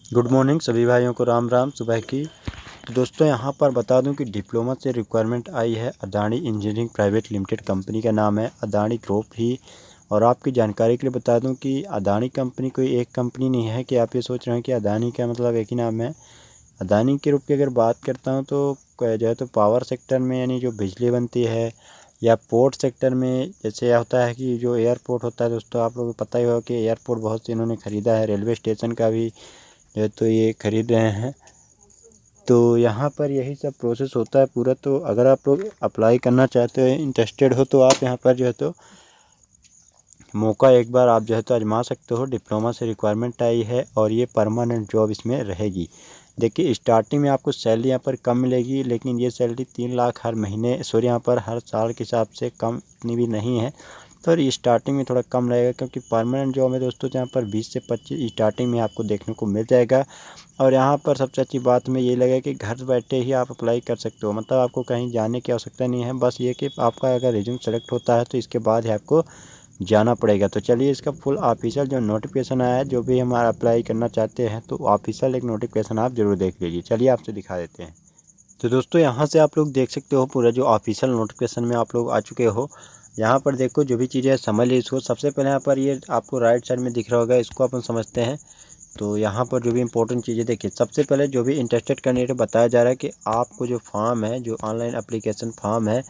Good morning सभी भाइयों को राम राम सुबह की। तो दोस्तों यहाँ पर बता दूं कि डिप्लोमा से रिक्वायरमेंट आई है Adani engineering private limited, company का नाम है अदानी ग्रुप ही। और आपकी जानकारी के लिए बता दूं कि अदानी कंपनी कोई एक कंपनी नहीं है कि आप ये सोच रहे हैं कि अदानी का मतलब एक ही नाम है। अदानी ग्रुप की अगर बात करता हूँ तो जो है तो पावर सेक्टर में यानी जो बिजली बनती है, या पोर्ट सेक्टर में जैसे होता है कि जो एयरपोर्ट होता है दोस्तों, आप लोगों को पता ही होगा कि एयरपोर्ट बहुत से इन्होंने ख़रीदा है, रेलवे स्टेशन का भी जो है तो ये खरीद रहे हैं। तो यहाँ पर यही सब प्रोसेस होता है पूरा। तो अगर आप लोग अप्लाई करना चाहते हो, इंटरेस्टेड हो, तो आप यहाँ पर जो है तो मौका एक बार आप जो है तो आजमा सकते हो। डिप्लोमा से रिक्वायरमेंट आई है और ये परमानेंट जॉब इसमें रहेगी। देखिए स्टार्टिंग में आपको सैलरी यहाँ पर कम मिलेगी, लेकिन ये सैलरी 3 लाख हर महीने यहाँ पर हर साल के हिसाब से कम इतनी भी नहीं है। तो ये स्टार्टिंग में थोड़ा कम रहेगा, क्योंकि परमानेंट जॉब में दोस्तों यहाँ पर 20 से 25 स्टार्टिंग में आपको देखने को मिल जाएगा। और यहाँ पर सबसे अच्छी बात में ये लगे कि घर बैठे ही आप अप्लाई कर सकते हो, मतलब आपको कहीं जाने की आवश्यकता नहीं है। बस ये कि आपका अगर रिज्यूम सेलेक्ट होता है तो इसके बाद ही आपको जाना पड़ेगा। तो चलिए इसका फुल ऑफिशियल जो नोटिफिकेशन आया है, जो भी हमारा अप्लाई करना चाहते हैं तो ऑफिशियल एक नोटिफिकेशन आप ज़रूर देख लीजिए। चलिए आपसे दिखा देते हैं। तो दोस्तों यहाँ से आप लोग देख सकते हो पूरा जो ऑफिशियल नोटिफिकेशन में आप लोग आ चुके हो। यहाँ पर देखो जो भी चीज़ें समझ ली इसको। सबसे पहले यहाँ पर ये आपको राइट साइड में दिख रहा होगा, इसको अपन समझते हैं। तो यहाँ पर जो भी इंपॉर्टेंट चीज़ें देखिए, सबसे पहले जो भी इंटरेस्टेड कैंडिडेट बताया जा रहा है कि आपको जो फॉर्म है, जो ऑनलाइन एप्लीकेशन फॉर्म है,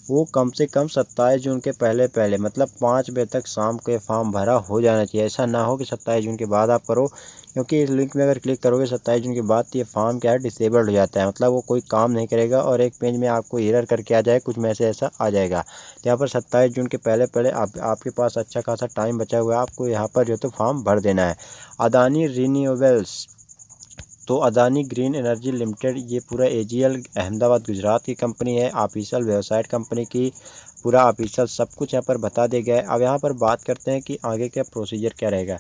वो कम से कम 27 जून के पहले पहले मतलब 5 बजे तक शाम को ये फॉर्म भरा हो जाना चाहिए। ऐसा ना हो कि 27 जून के बाद आप करो, क्योंकि इस लिंक में अगर क्लिक करोगे 27 जून के बाद तो ये फॉर्म क्या है, डिसेबल्ड हो जाता है, मतलब वो कोई काम नहीं करेगा और एक पेज में आपको एरर करके आ जाए, कुछ मैसेज ऐसा आ जाएगा। तो यहाँ पर 27 जून के पहले पहले आपके पास अच्छा खासा टाइम बचा हुआ है, आपको यहाँ पर जो तो फॉर्म भर देना है। अदानी रिन्यूएबल्स, तो अदानी ग्रीन एनर्जी लिमिटेड, ये पूरा एजीएल अहमदाबाद गुजरात की कंपनी है। ऑफिशियल वेबसाइट कंपनी की पूरा ऑफिशियल सब कुछ यहाँ पर बता दिया गया है। अब यहाँ पर बात करते हैं कि आगे का प्रोसीजर क्या रहेगा।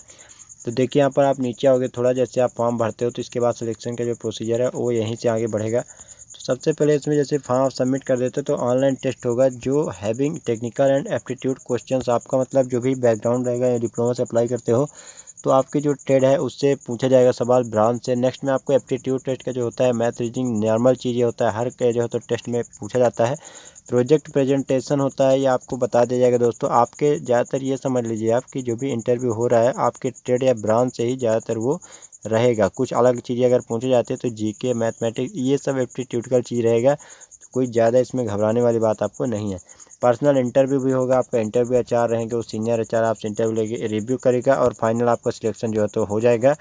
तो देखिए यहाँ पर आप नीचे आओगे थोड़ा, जैसे आप फॉर्म भरते हो तो इसके बाद सिलेक्शन का जो प्रोसीजर है वो यहीं से आगे बढ़ेगा। तो सबसे पहले इसमें जैसे फॉर्म सबमिट कर देते हो तो ऑनलाइन टेस्ट होगा, जो having technical and aptitude questions, आपका मतलब जो भी बैकग्राउंड रहेगा या डिप्लोमा से अप्लाई करते हो तो आपकी जो ट्रेड है उससे पूछा जाएगा सवाल ब्रांच से। नेक्स्ट में आपको एप्टीट्यूड टेस्ट का जो होता है, मैथ रीजनिंग नॉर्मल चीज़ें होता है, हर के जो है तो टेस्ट में पूछा जाता है। प्रोजेक्ट प्रेजेंटेशन होता है, ये आपको बता दिया जाएगा दोस्तों। आपके ज़्यादातर ये समझ लीजिए आप कि जो भी इंटरव्यू हो रहा है आपके ट्रेड या ब्रांच से ही ज़्यादातर वो रहेगा। कुछ अलग चीज़ें अगर पूछी जाती है तो जीके, मैथमेटिक्स, ये सब एप्टीट्यूड का चीज़ रहेगा। तो कोई ज़्यादा इसमें घबराने वाली बात आपको नहीं है। पर्सनल इंटरव्यू भी होगा, आपका इंटरव्यू एचआर रहेंगे, वो सीनियर एचआर आपसे इंटरव्यू लेके रिव्यू करेगा और फाइनल आपका सिलेक्शन जो है तो हो जाएगा।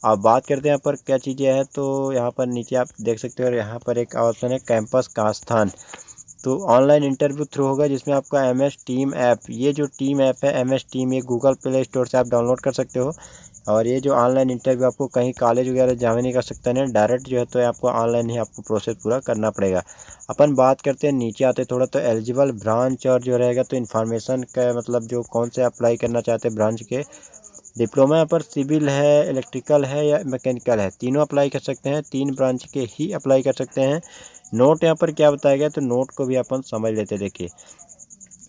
अब बात करते हैं यहाँ पर क्या चीज़ें हैं। तो यहाँ पर नीचे आप देख सकते हो, और यहाँ पर एक ऑप्शन है कैंपस का स्थान। तो ऑनलाइन इंटरव्यू थ्रू होगा, जिसमें आपका एमएस टीम ऐप, ये जो टीम ऐप है एमएस टीम, ये गूगल प्ले स्टोर से आप डाउनलोड कर सकते हो। और ये जो ऑनलाइन इंटरव्यू आपको कहीं कॉलेज वगैरह जावे नहीं कर सकता नहीं, डायरेक्ट जो है तो आपको ऑनलाइन ही आपको प्रोसेस पूरा करना पड़ेगा। अपन बात करते हैं नीचे आते थोड़ा, तो एलिजिबल ब्रांच और जो रहेगा तो इन्फॉर्मेशन का मतलब जो कौन से अप्लाई करना चाहते हैं ब्रांच के। डिप्लोमा यहाँ पर सिविल है, इलेक्ट्रिकल है या मैकेनिकल है, तीनों अप्लाई कर सकते हैं, 3 ब्रांच के ही अप्लाई कर सकते हैं। नोट यहाँ पर क्या बताया गया, तो नोट को भी अपन समझ लेते। देखिए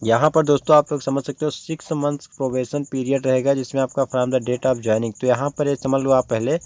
यहाँ पर दोस्तों आप लोग समझ सकते हो 6 मंथ्स प्रोबेशन पीरियड रहेगा, जिसमें आपका from the date of joining. तो यहाँ पर ये समझ लो आप पहले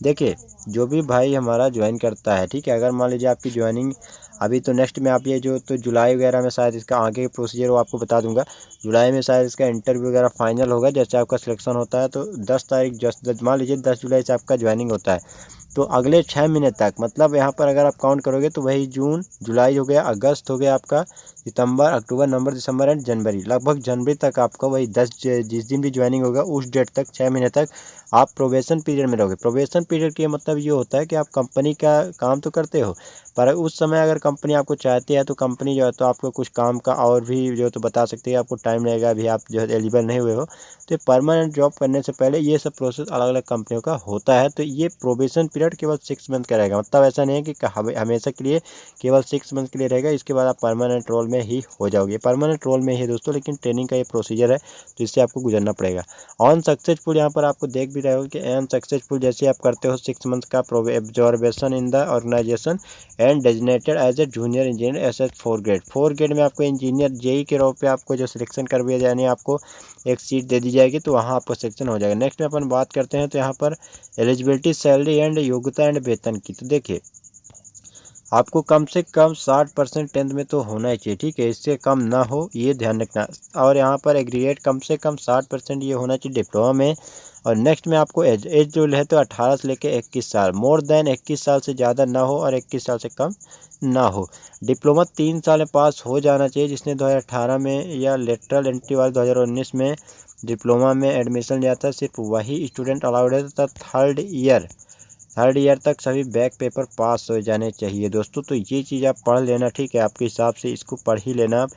देखिए, जो भी भाई हमारा ज्वाइन करता है, ठीक है, अगर मान लीजिए आपकी ज्वाइनिंग अभी, तो नेक्स्ट में आप ये जो तो जुलाई वगैरह में शायद इसका आगे प्रोसीजर वो आपको बता दूंगा। जुलाई में शायद इसका इंटरव्यू वगैरह फाइनल होगा, जैसे आपका सिलेक्शन होता है तो 10 तारीख मान लीजिए 10 जुलाई से आपका ज्वाइनिंग होता है। तो अगले 6 महीने तक, मतलब यहाँ पर अगर आप काउंट करोगे तो वही जून जुलाई हो गया, अगस्त हो गया आपका, सितंबर, अक्टूबर, नवंबर, दिसंबर एंड जनवरी, लगभग जनवरी तक आपका वही 10 जिस दिन भी ज्वाइनिंग होगा उस डेट तक 6 महीने तक आप प्रोबेशन पीरियड में रहोगे। प्रोबेशन पीरियड का मतलब ये होता है कि आप कंपनी का काम तो करते हो, पर उस समय अगर कंपनी आपको चाहती है तो कंपनी जो है तो आपको कुछ काम का और भी जो है तो बता सकती है, आपको टाइम लगेगा, अभी आप जो है एलिजिबल नहीं हुए हो। तो परमानेंट जॉब करने से पहले ये सब प्रोसेस अलग अलग कंपनियों का होता है। तो ये प्रोबेशन पीरियड पीरियड केवल 6 मंथ का रहेगा। मतलब ऐसा नहीं है कि हमेशा के लिए केवल 6 मंथ के लिए रहेगा, इसके बाद आप परमानेंट रोल में ही हो जाओगे। परमानेंट रोल में ही है दोस्तों, लेकिन ट्रेनिंग का ये प्रोसीजर है, तो इससे आपको गुजरना पड़ेगा। ऑन सक्सेसफुल यहाँ पर आपको देख भी रहे हो कि ऑन सक्सेसफुल जैसे आप करते हो 6 मंथ का observation in the organisation and designated as a junior engineer S H 4 grade. 4 grade में आपको इंजीनियर जेई के रोल पे आपको जो सिलेक्शन कर दिया जाए, आपको एक सीट दे दी जाएगी, तो वहाँ आपको सिलेक्शन हो जाएगा। नेक्स्ट में अपन बात करते हैं तो यहाँ पर एलिजिबिलिटी, सैलरी एंड योग्यता एंड वेतन की। तो देखिए आपको कम से कम 60% 10th में तो होना ही चाहिए, ठीक है, इससे कम ना हो ये ध्यान रखना। और यहाँ पर एग्रीगेट कम से कम 60% ये होना चाहिए डिप्लोमा में। और नेक्स्ट में आपको एज जो है तो 18 से लेकर 21 साल, मोर देन 21 साल से ज़्यादा ना हो और 21 साल से कम ना हो। डिप्लोमा 3 साल में पास हो जाना चाहिए, जिसने 2018 में या लेटरल एंट्री वाले 2019 में डिप्लोमा में एडमिशन लिया था, सिर्फ वही स्टूडेंट अलाउड है। तथा थर्ड ईयर तक सभी बैक पेपर पास हो जाने चाहिए दोस्तों। तो ये चीज़ आप पढ़ लेना, ठीक है, आपके हिसाब से इसको पढ़ ही लेना आप।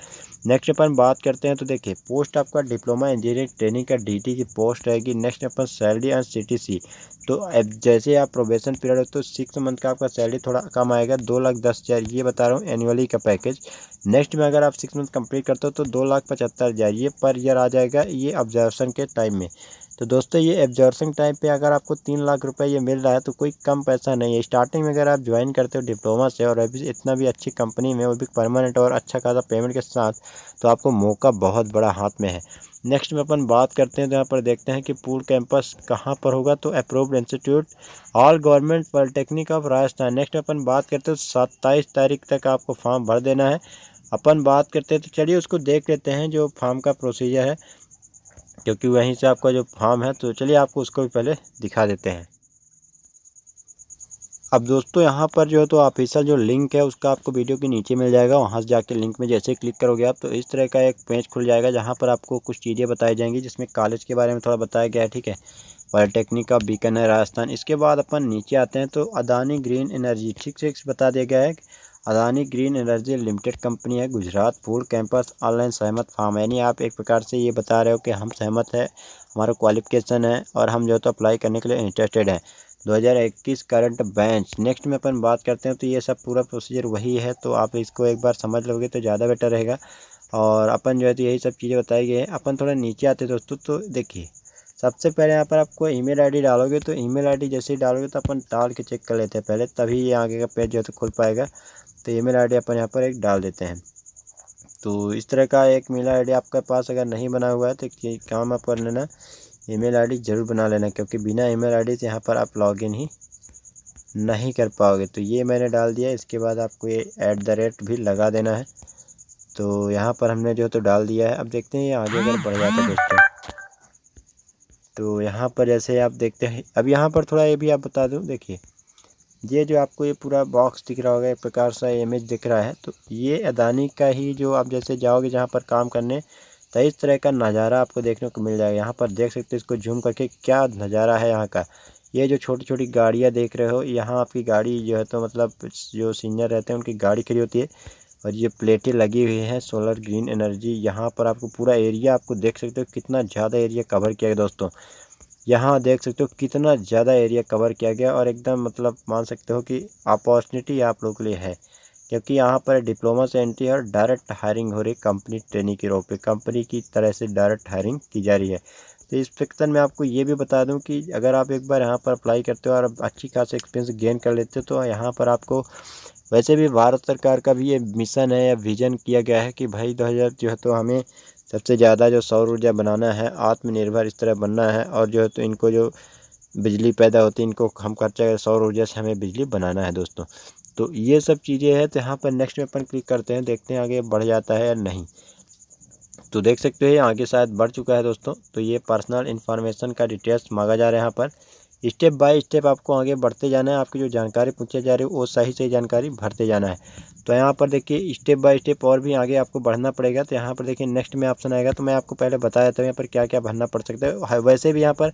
नेक्स्ट अपन बात करते हैं तो देखिए पोस्ट आपका डिप्लोमा इंजीनियरिंग ट्रेनिंग का डीटी की पोस्ट रहेगी। Next upon salary and CTC. तो अब जैसे आप प्रोबेशन पीरियड हो तो 6 मंथ का आपका सैलरी थोड़ा कम आएगा, 2,10,000 ये बता रहा हूँ एनुअली का पैकेज। नेक्स्ट में अगर आप 6 मंथ कंप्लीट करते हो तो 2,75,000 ये पर ईयर आ जाएगा, ये ऑब्जर्वेशन के टाइम में। तो दोस्तों ये ऑब्जर्वेशन टाइम पे अगर आपको 3 लाख रुपए ये मिल रहा है तो कोई कम पैसा नहीं है। स्टार्टिंग में अगर आप ज्वाइन करते हो डिप्लोमा से और अभी इतना भी अच्छी कंपनी में, वो भी परमानेंट और अच्छा खासा पेमेंट के साथ, तो आपको मौका बहुत बड़ा हाथ में है। नेक्स्ट में अपन बात करते हैं तो यहाँ पर देखते हैं कि पूल कैंपस कहाँ पर होगा, तो approved institute all government polytechnic of Rajasthan. Next अपन बात करते हैं 27 तारीख तक आपको फॉर्म भर देना है। अपन बात करते हैं तो चलिए उसको देख लेते हैं जो फॉर्म का प्रोसीजर है, क्योंकि वहीं से आपका जो फॉर्म है, तो चलिए आपको उसको भी पहले दिखा देते हैं। अब दोस्तों यहाँ पर जो है तो ऑफिशियल जो लिंक है उसका आपको वीडियो के नीचे मिल जाएगा। वहाँ से जाके लिंक में जैसे क्लिक करोगे आप तो इस तरह का एक पेज खुल जाएगा, जहाँ पर आपको कुछ चीज़ें बताई जाएंगी, जिसमें कॉलेज के बारे में थोड़ा बताया गया है, ठीक है, पॉलिटेक्निक ऑफ बीकानेर राजस्थान। इसके बाद अपन नीचे आते हैं तो अदानी ग्रीन एनर्जी, ठीक से बता दिया गया है Adani green energy limited company है गुजरात, फुल कैंपस ऑनलाइन सहमत फॉर्म। यानी आप एक प्रकार से ये बता रहे हो कि हम सहमत है, हमारा क्वालिफिकेशन है और हम जो है तो अप्लाई करने के लिए इंटरेस्टेड हैं। 2021 करंट बेंच। नेक्स्ट में अपन बात करते हैं तो ये सब पूरा प्रोसीजर वही है, तो आप इसको एक बार समझ लोगे तो ज़्यादा बेटर रहेगा। और अपन जो है तो यही सब चीज़ें बताई गई हैं। अपन थोड़ा नीचे आते हैं दोस्तों, तो देखिए सबसे पहले यहाँ पर आपको ईमेल आईडी डालोगे, तो ईमेल आईडी जैसे ही डालोगे तो अपन डाल के चेक कर लेते हैं पहले, तभी ये आगे का पेज जो है तो खुल पाएगा। तो ईमेल आईडी अपन यहाँ पर एक डाल देते हैं। तो इस तरह का एक ईमेल आईडी आपके पास अगर नहीं बना हुआ है तो ये काम आप कर लेना, ईमेल आईडी ज़रूर बना लेना, क्योंकि बिना ईमेल आईडी से यहाँ पर आप लॉगिन ही नहीं कर पाओगे। तो ये मैंने डाल दिया। इसके बाद आपको ये @ भी लगा देना है। तो यहाँ पर हमने जो तो डाल दिया है। अब देखते हैं ये आगे अगर बढ़ जाता है दोस्तों, तो यहाँ पर जैसे आप देखते हैं, अब यहाँ पर थोड़ा ये भी आप बता दूँ, देखिए ये जो आपको ये पूरा बॉक्स दिख रहा होगा, एक प्रकार सा इमेज दिख रहा है, तो ये अदानी का ही, जो आप जैसे जाओगे जहाँ पर काम करने, तो इस तरह का नज़ारा आपको देखने को मिल जाएगा। यहाँ पर देख सकते हो, इसको झूम करके क्या नज़ारा है यहाँ का। ये जो छोटी छोटी गाड़ियाँ देख रहे हो, यहाँ आपकी गाड़ी जो है तो मतलब जो सीनियर रहते हैं उनकी गाड़ी खड़ी होती है। और ये प्लेटें लगी हुई हैं सोलर ग्रीन एनर्जी। यहाँ पर आपको पूरा एरिया आपको देख सकते हो कितना ज़्यादा एरिया कवर किया गया दोस्तों। यहाँ देख सकते हो कितना ज़्यादा एरिया कवर किया गया, और एकदम मतलब मान सकते हो कि अपॉर्चुनिटी आप लोगों के लिए है, क्योंकि यहाँ पर डिप्लोमा से एंट्री और डायरेक्ट हायरिंग हो रही, कंपनी ट्रेनिंग के रोल पे कंपनी की तरह से डायरेक्ट हायरिंग की जा रही है। तो इस सेक्शन में आपको ये भी बता दूं कि अगर आप एक बार यहाँ पर अप्लाई करते हो और अच्छी खासी एक्सपीरियंस गेन कर लेते हो, तो यहाँ पर आपको वैसे भी भारत सरकार का भी ये मिशन है या विजन किया गया है कि भाई 2000 जो है तो हमें सबसे ज़्यादा जो सौर ऊर्जा बनाना है, आत्मनिर्भर इस तरह बनना है, और जो है तो इनको जो बिजली पैदा होती है इनको हम खर्चा सौर ऊर्जा से हमें बिजली बनाना है दोस्तों। तो ये सब चीज़ें हैं। तो यहाँ पर नेक्स्ट में अपन क्लिक करते हैं, देखते हैं आगे बढ़ जाता है या नहीं। तो देख सकते हो ये आगे शायद बढ़ चुका है दोस्तों। तो ये पर्सनल इन्फॉर्मेशन का डिटेल्स मांगा जा रहा है। यहाँ पर स्टेप बाय स्टेप आपको आगे बढ़ते जाना है। आपकी जो जानकारी पूछी जा रही है वो सही जानकारी भरते जाना है। तो यहाँ पर देखिए स्टेप बाय स्टेप और भी आगे आपको बढ़ना पड़ेगा। तो यहाँ पर देखिए नेक्स्ट में ऑप्शन आएगा, तो मैं आपको पहले बताया था यहाँ पर क्या क्या भरना पड़ सकता है। वैसे भी यहाँ पर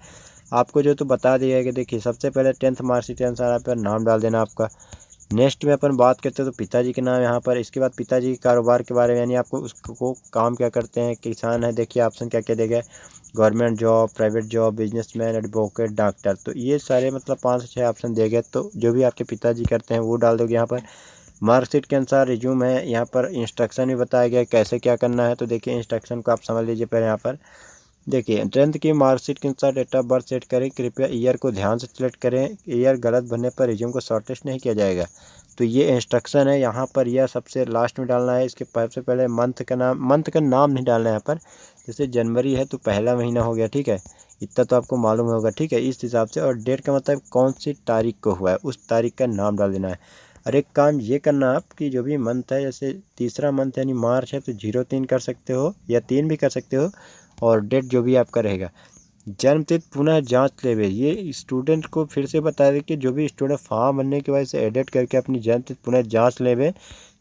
आपको जो तो बता दिया है कि देखिए सबसे पहले 10th मार्कशीट के अनुसार आप नाम डाल देना आपका। नेक्स्ट में अपन बात करते हैं तो पिताजी के नाम यहाँ पर। इसके बाद पिताजी के कारोबार के बारे में, यानी आपको उसको काम क्या करते हैं, किसान है, देखिए ऑप्शन क्या क्या देगा, government job, private job, businessman, advocate, doctor. तो ये सारे मतलब 5 से 6 ऑप्शन दिए गए। तो जो भी आपके पिताजी करते हैं वो डाल दोगे यहाँ पर। मार्कशीट के अनुसार रिज्यूम है, यहाँ पर इंस्ट्रक्शन भी बताया गया है कैसे क्या करना है। तो देखिए इंस्ट्रक्शन को आप समझ लीजिए पहले। यहाँ पर देखिए 10th की मार्कशीट के अनुसार डेट ऑफ बर्थ सेट करें, कृपया ईयर को ध्यान से सिलेक्ट करें, ईयर गलत भरने पर रिज्यूम को शॉर्टलिस्ट नहीं किया जाएगा। तो ये इंस्ट्रक्शन है। यहाँ पर यह सबसे लास्ट में डालना है। इसके सबसे पहले मंथ का नाम नहीं डालना है यहाँ पर। जैसे जनवरी है तो पहला महीना हो गया, ठीक है, इतना तो आपको मालूम होगा, ठीक है, इस हिसाब से। और डेट का मतलब कौन सी तारीख को हुआ है उस तारीख का नाम डाल देना है। और एक काम ये करना आप कि जो भी मंथ है, जैसे तीसरा मंथ यानी मार्च है तो 03 कर सकते हो या 3 भी कर सकते हो, और डेट जो भी आपका रहेगा। जन्मतिथि पुनः जांच लेवे, ये स्टूडेंट को फिर से बता दें कि जो भी स्टूडेंट फॉर्म भरने की वजह से एडिट करके अपनी जन्मतिथि पुनः जांच लेवे,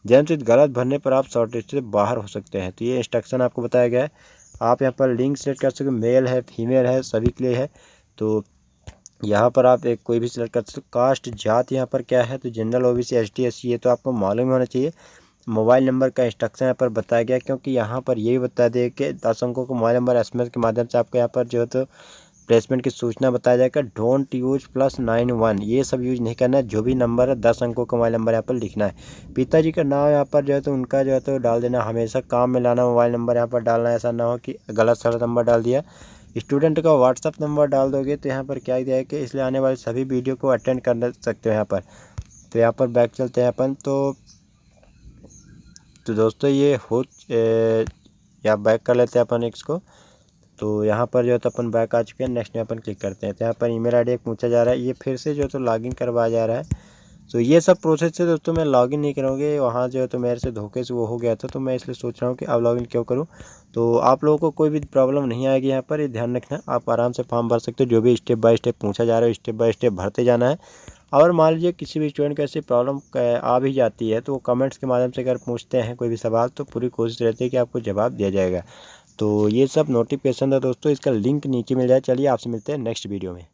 जन्मतिथि गलत भरने पर आप शॉर्टलिस्ट से बाहर हो सकते हैं। तो ये इंस्ट्रक्शन आपको बताया गया है। आप यहाँ पर लिंक सेलेक्ट कर सकते हो, मेल है, फीमेल है, सभी के लिए है। तो यहाँ पर आप एक कोई भी सिलेक्ट कर सकते हो। कास्ट जात यहाँ पर क्या है, तो जनरल, ओबीसी, एसटी, एससी, ये तो आपको मालूम होना चाहिए। मोबाइल नंबर का इंस्ट्रक्शन यहाँ पर बताया गया, क्योंकि यहाँ पर यही बता दें कि 10 अंकों को मोबाइल नंबर SMS के माध्यम से आपको यहाँ पर जो है तो प्लेसमेंट की सूचना बताया जाएगा। डोंट यूज +91, ये सब यूज नहीं करना है। जो भी नंबर है 10 अंकों का मोबाइल नंबर यहाँ पर लिखना है। पिताजी का नाम यहाँ पर जो है तो उनका जो है तो डाल देना। हमेशा काम में लाना मोबाइल नंबर यहाँ पर डालना, ऐसा ना हो कि गलत सलत नंबर डाल दिया। स्टूडेंट का व्हाट्सअप नंबर डाल दोगे तो यहाँ पर क्या दिया है कि इसलिए आने वाले सभी वीडियो को अटेंड कर सकते हो यहाँ पर। तो यहाँ पर बैक चलते हैं अपन। तो दोस्तों ये या बैक कर लेते हैं अपन इसको। तो यहाँ पर जो है तो अपन बैक आ चुके हैं। नेक्स्ट में अपन क्लिक करते हैं। तो यहाँ पर ईमेल आईडी पूछा जा रहा है, ये फिर से जो है तो लॉगिन करवाया जा रहा है। तो ये सब प्रोसेस से दोस्तों मैं लॉगिन नहीं करूँगी, वहाँ जो है तो मेरे से धोखे से वो हो गया था, तो मैं इसलिए सोच रहा हूँ कि अब लॉगिन क्यों करूँ। तो आप लोगों को कोई भी प्रॉब्लम नहीं आएगी यहाँ पर, ये ध्यान रखना। आप आराम से फॉर्म भर सकते हो, जो भी स्टेप बाय स्टेप पूछा जा रहा है स्टेप बाय स्टेप भरते जाना है। और मान लीजिए किसी भी स्टूडेंट को ऐसी प्रॉब्लम आ भी जाती है तो वो कमेंट्स के माध्यम से अगर पूछते हैं कोई भी सवाल, तो पूरी कोशिश रहती है कि आपको जवाब दिया जाएगा। तो ये सब नोटिफिकेशन है दोस्तों, इसका लिंक नीचे मिल जाए। चलिए आपसे मिलते हैं नेक्स्ट वीडियो में।